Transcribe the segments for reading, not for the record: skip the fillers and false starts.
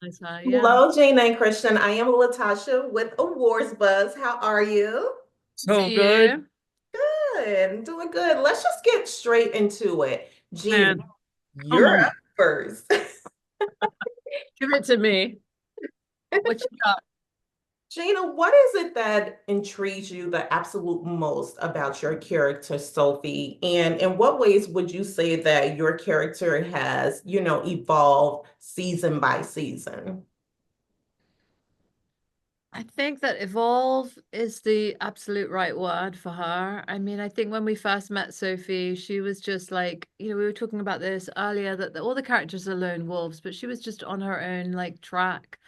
Nice, yeah. Hello, Gina and Christian. I am Latasha with Awards Buzz. How are you? To So good, you, Good. I'm doing good. Let's just get straight into it. Gina, man. Come you're on. up first. give it to me. What you got? Gina, what is it that intrigues you the absolute most about your character, Sophie? And in what ways would you say that your character has, evolved season by season? I think that evolve is the absolute right word for her. I mean, I think when we first met Sophie, she was just like, we were talking about this earlier that all the characters are lone wolves, but she was just on her own like track,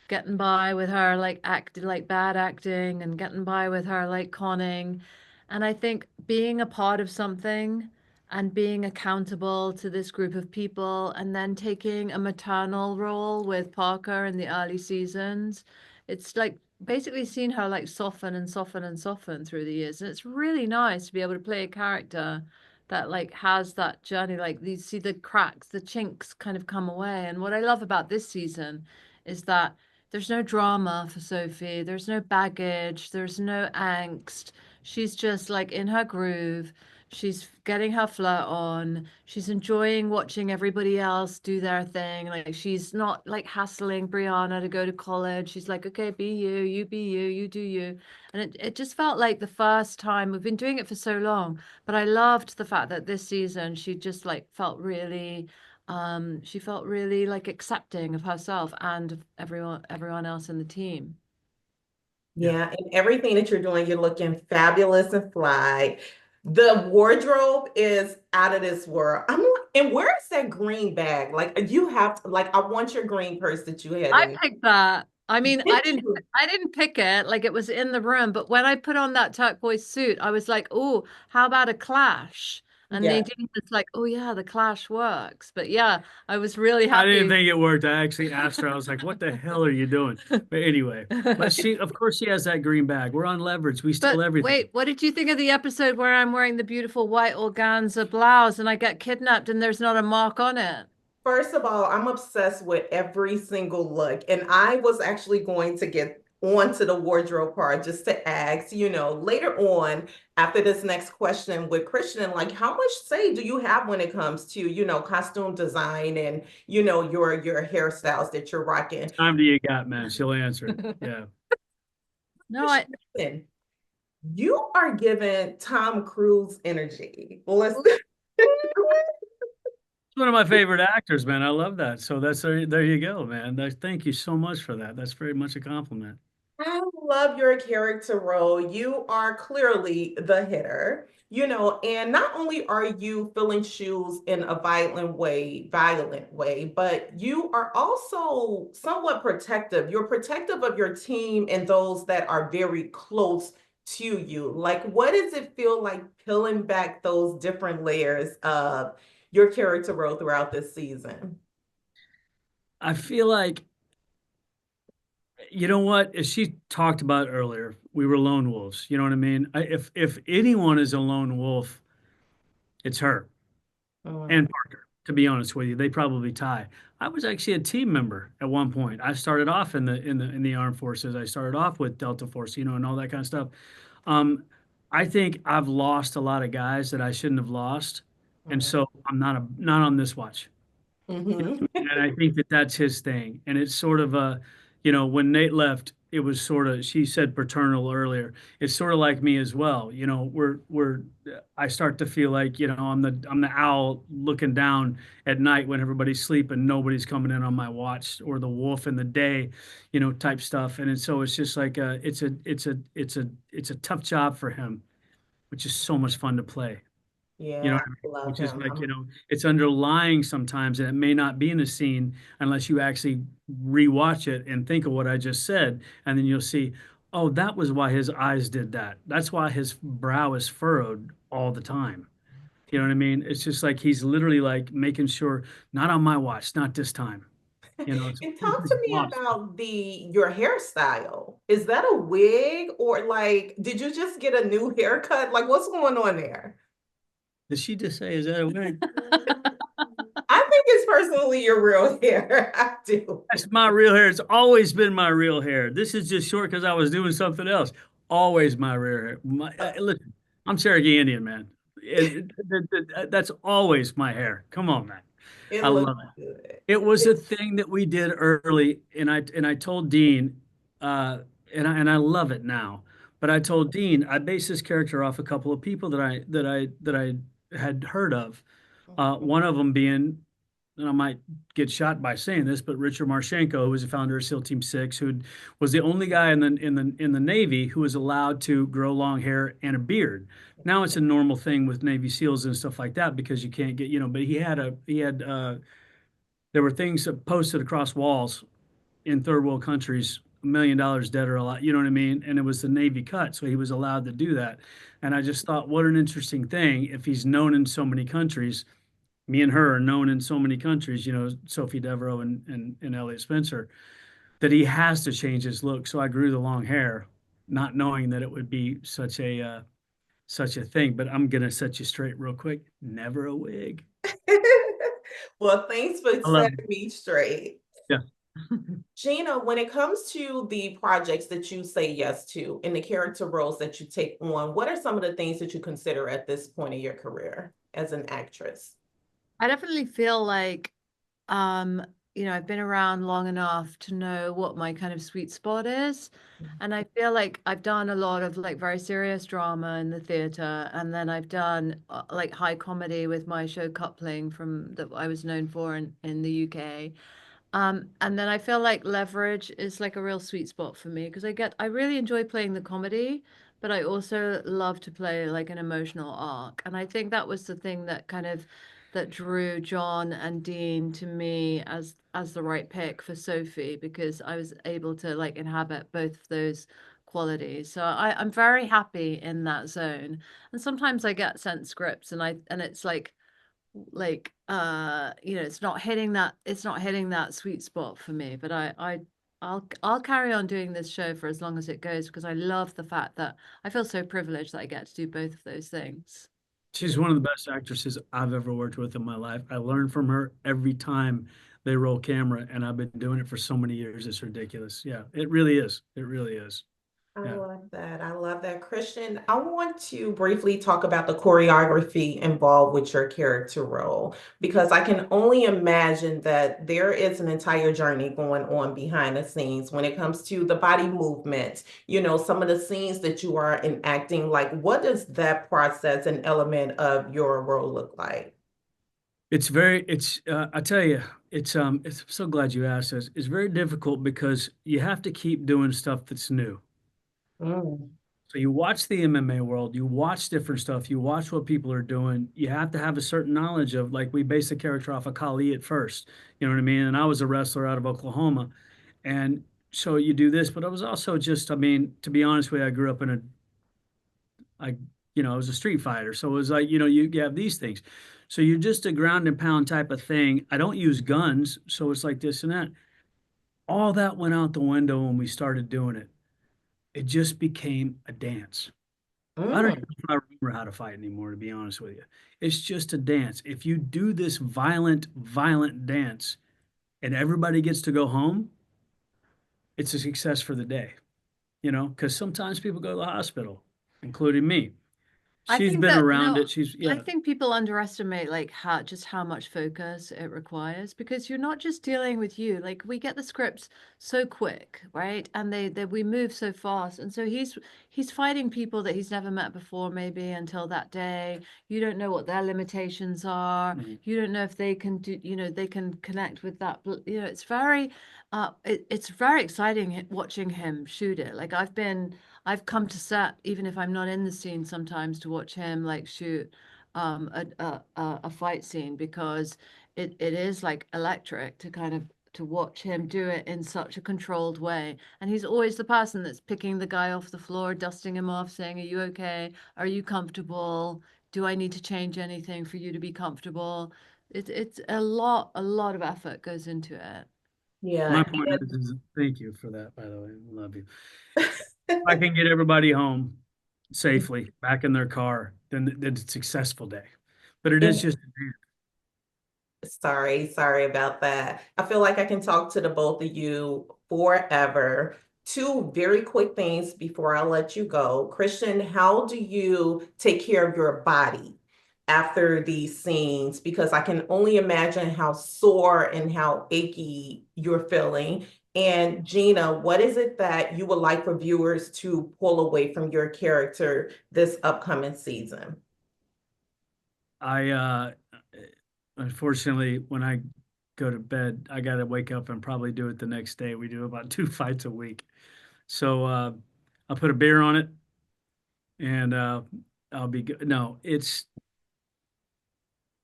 getting by with her like bad acting and getting by with her like conning. And I think being a part of something and being accountable to this group of people and then taking a maternal role with Parker in the early seasons, it's like basically seen her like soften and soften and soften through the years. And it's really nice to be able to play a character that like has that journey, like you see the cracks, the chinks kind of come away. And what I love about this season is that there's no drama for Sophie. There's no baggage. There's no angst. She's just like in her groove. She's getting her flirt on. She's enjoying watching everybody else do their thing. Like she's not like hassling Brianna to go to college. She's like, okay, be you, you be you, you do you. And it just felt like the first time we've been doing it for so long. But I loved the fact that this season she just like felt really she felt really like accepting of herself and of everyone else in the team. Yeah. Yeah, and everything that you're doing, you're looking fabulous and fly. The wardrobe is out of this world. And where is that green bag? Like you have to, like I want your green purse that you had I in. picked that. I mean, Did you? I didn't pick it like it was in the room, but when I put on that turquoise suit, I was like, "Oh, how about a clash?" And Yeah. Nadine was like, "Oh yeah, the clash works." But yeah, I was really I didn't happy. think it worked. I actually asked her. I was like, "What the hell are you doing?" But anyway, but she, of course, she has that green bag. We're on leverage. We steal But everything. wait, what did you think of the episode where I'm wearing the beautiful white organza blouse and I get kidnapped and there's not a mark on it? First of all, I'm obsessed with every single look. And I was actually going to get onto the wardrobe part just to ask, later on, after this next question with Christian, like how much say do you have when it comes to, costume design and, your hairstyles that you're rocking? Time do you got, man? She'll answer it. Yeah. No, I Christian, you are giving Tom Cruise energy. Let's She's one of my favorite actors, man. I love that. So there you go, man. Thank you so much for that. That's very much a compliment. I love your character role. You are clearly the hitter, and not only are you filling shoes in a violent way, but you are also somewhat protective. You're protective of your team and those that are very close to you. Like, what does it feel like peeling back those different layers of your character role throughout this season? I feel like, you know what, as she talked about earlier, we were lone wolves. You know what I mean? If anyone is a lone wolf, it's her Mm, and Parker. To be honest with you, they probably tie. I was actually a team member at one point. I started off in the armed forces. I started off with Delta Force, and all that kind of stuff. Um, I think I've lost a lot of guys that I shouldn't have lost, and mm, so I'm not on this watch. mhm. And I think that that's his thing. And it's sort of when Nate left, it was sort of, she said paternal earlier. It's sort of like me as well. I start to feel like, I'm the owl looking down at night when everybody's sleeping, nobody's coming in on my watch, or the wolf in the day, type stuff. So it's just like, it's a tough job for him, which is so much fun to play. Yeah, What I mean? I love Which is him. like, it's underlying sometimes, and it may not be in a scene unless you actually rewatch it and think of what I just said. And then you'll see, oh, that was why his eyes did that. That's why his brow is furrowed all the time. You know what I mean? It's just like he's literally like making sure, not on my watch, not this time. It's And he's talk his to me boss. about the your hairstyle. Is that a wig or like did you just get a new haircut? Like what's going on there? Did she just say, is that a wig? I think it's personally your real hair. I do. That's my real hair. It's always been my real hair. This is just short because I was doing something else. Always my real hair. Listen, I'm Cherokee Indian, man. That's always my hair. Come on, man. It I looks love it. good. It was a thing that we did early, and I told Dean, uh, and I love it now. But I told Dean I based this character off a couple of people that I had heard of. One of them being, and I might get shot by saying this, but Richard Marchenko, who was the founder of SEAL Team Six, who was the only guy in the Navy who was allowed to grow long hair and a beard. Now it's a normal thing with Navy SEALs and stuff like that because you can't get, but he had there were things posted across walls in third world countries, $1 million dead or a lot, you know what I mean? And it was the Navy cut, so he was allowed to do that. And I just thought, what an interesting thing if he's known in so many countries. Me and her are known in so many countries, Sophie Devereaux and Elliot Spencer, that he has to change his look. So I grew the long hair, not knowing that it would be such a thing. But I'm gonna set you straight real quick. Never a wig. Well, thanks for I love setting me straight. it. Gina, when it comes to the projects that you say yes to and the character roles that you take on, what are some of the things that you consider at this point in your career as an actress? I definitely feel like um, I've been around long enough to know what my kind of sweet spot is. And I feel like I've done a lot of like very serious drama in the theater, and then I've done like high comedy with my show Coupling from that I was known for in the UK. And then I feel like Leverage is like a real sweet spot for me because I really enjoy playing the comedy, but I also love to play like an emotional arc. And I think that was the thing that kind of that drew John and Dean to me as the right pick for Sophie because I was able to like inhabit both of those qualities. So I'm very happy in that zone. And sometimes I get sent scripts and it's like it's not hitting that sweet spot for me, but I'll carry on doing this show for as long as it goes because I love the fact that I feel so privileged that I get to do both of those things. She's one of the best actresses I've ever worked with in my life. I learn from her every time they roll camera, and I've been doing it for so many years. It's ridiculous. Yeah, it really is. It really is. I Yeah. love that. I love that. Christian, I want to briefly talk about the choreography involved with your character role because I can only imagine that there is an entire journey going on behind the scenes when it comes to the body movement, some of the scenes that you are enacting. Like, what does that process and element of your role look like? I tell you, it's I'm so glad you asked this. It's very difficult because you have to keep doing stuff that's new. Mm, So you watch the MMA world, you watch different stuff, you watch what people are doing. You have to have a certain knowledge of, like, we based the character off of Kali at first. You know what I mean? And I was a wrestler out of Oklahoma. And so you do this, but I was also just, I mean, to be honest with you, I grew up in I, I was a street fighter. So it was like, you have these things. So you're just a ground and pound type of thing. I don't use guns. So it's like this and that. All that went out the window when we started doing it. It just became a dance. I don't even mm, know if I remember how to fight anymore, to be honest with you. It's just a dance. If you do this violent, violent dance and everybody gets to go home, it's a success for the day, because sometimes people go to the hospital, including me. I She's think been that, around it. I Yeah. think people underestimate like how much focus it requires because you're not just dealing with you. Like we get the scripts so quick, right? And they we move so fast. And so he's fighting people that he's never met before, maybe until that day. You don't know what their limitations are. Mhm. You don't know if they can do, they can connect with that. It's very it's very exciting watching him shoot it. Like I've come to set even if I'm not in the scene sometimes to watch him like shoot a fight scene because it is like electric to kind of to watch him do it in such a controlled way. And he's always the person that's picking the guy off the floor, dusting him off, saying, "Are you okay? Are you comfortable? Do I need to change anything for you to be comfortable?" It's a lot of effort goes into it. My yeah. point is, thank you for that, by the way. I love you. If I can get everybody home safely, back in their car, then it's a successful day. But it is And just, Sorry about that. I feel like I can talk to the both of you forever. Two very quick things before I let you go. Christian, how do you take care of your body after these scenes? Because I can only imagine how sore and how achy you're feeling. And Gina, what is it that you would like for viewers to pull away from your character this upcoming season? I unfortunately, when I go to bed, I got to wake up and probably do it the next day. We do about 2 fights a week. So I'll put a beer on it and I'll be good. No,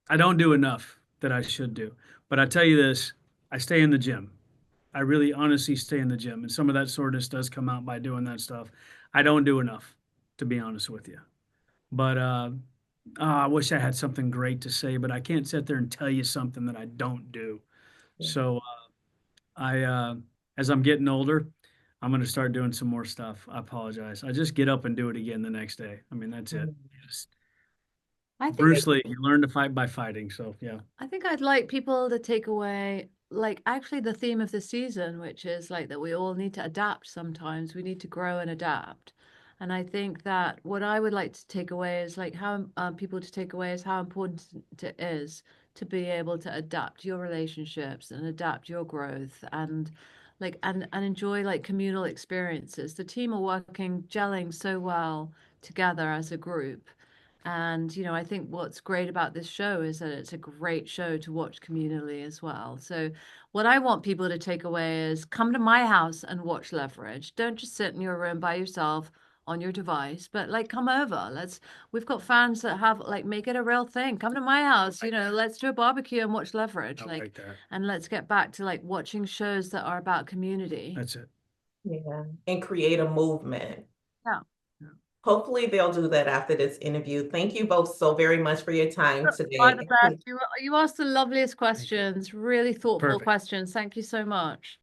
I don't do enough that I should do. But I tell you this, I stay in the gym. I really honestly stay in the gym. And some of that soreness does come out by doing that stuff. I don't do enough, to be honest with you. But I wish I had something great to say, but I can't sit there and tell you something that I don't do. So I, as I'm getting older, I'm going to start doing some more stuff. I apologize. I just get up and do it again the next day. I mean, that's it. Just, I think Bruce Lee, you learn to fight by fighting. So yeah, I think I'd like people to take away, like, actually the theme of the season, which is like that we all need to adapt sometimes. We need to grow and adapt. And I think that what I would like to take away is like how people to take away is how important it is to be able to adapt your relationships and adapt your growth and like and enjoy like communal experiences. The team are working, gelling so well together as a group. And, I think what's great about this show is that it's a great show to watch communally as well. So, what I want people to take away is come to my house and watch Leverage. Don't just sit in your room by yourself on your device, but like come over. We've got fans that have like make it a real thing. Come to my house, let's do a barbecue and watch Leverage. I like that. And let's get back to like watching shows that are about community. That's it. Yeah, and create a movement. Yeah. Hopefully they'll do that after this interview. Thank you both so very much for your time Are the today. best. You asked the loveliest questions, really thoughtful Perfect. questions. Thank you so much.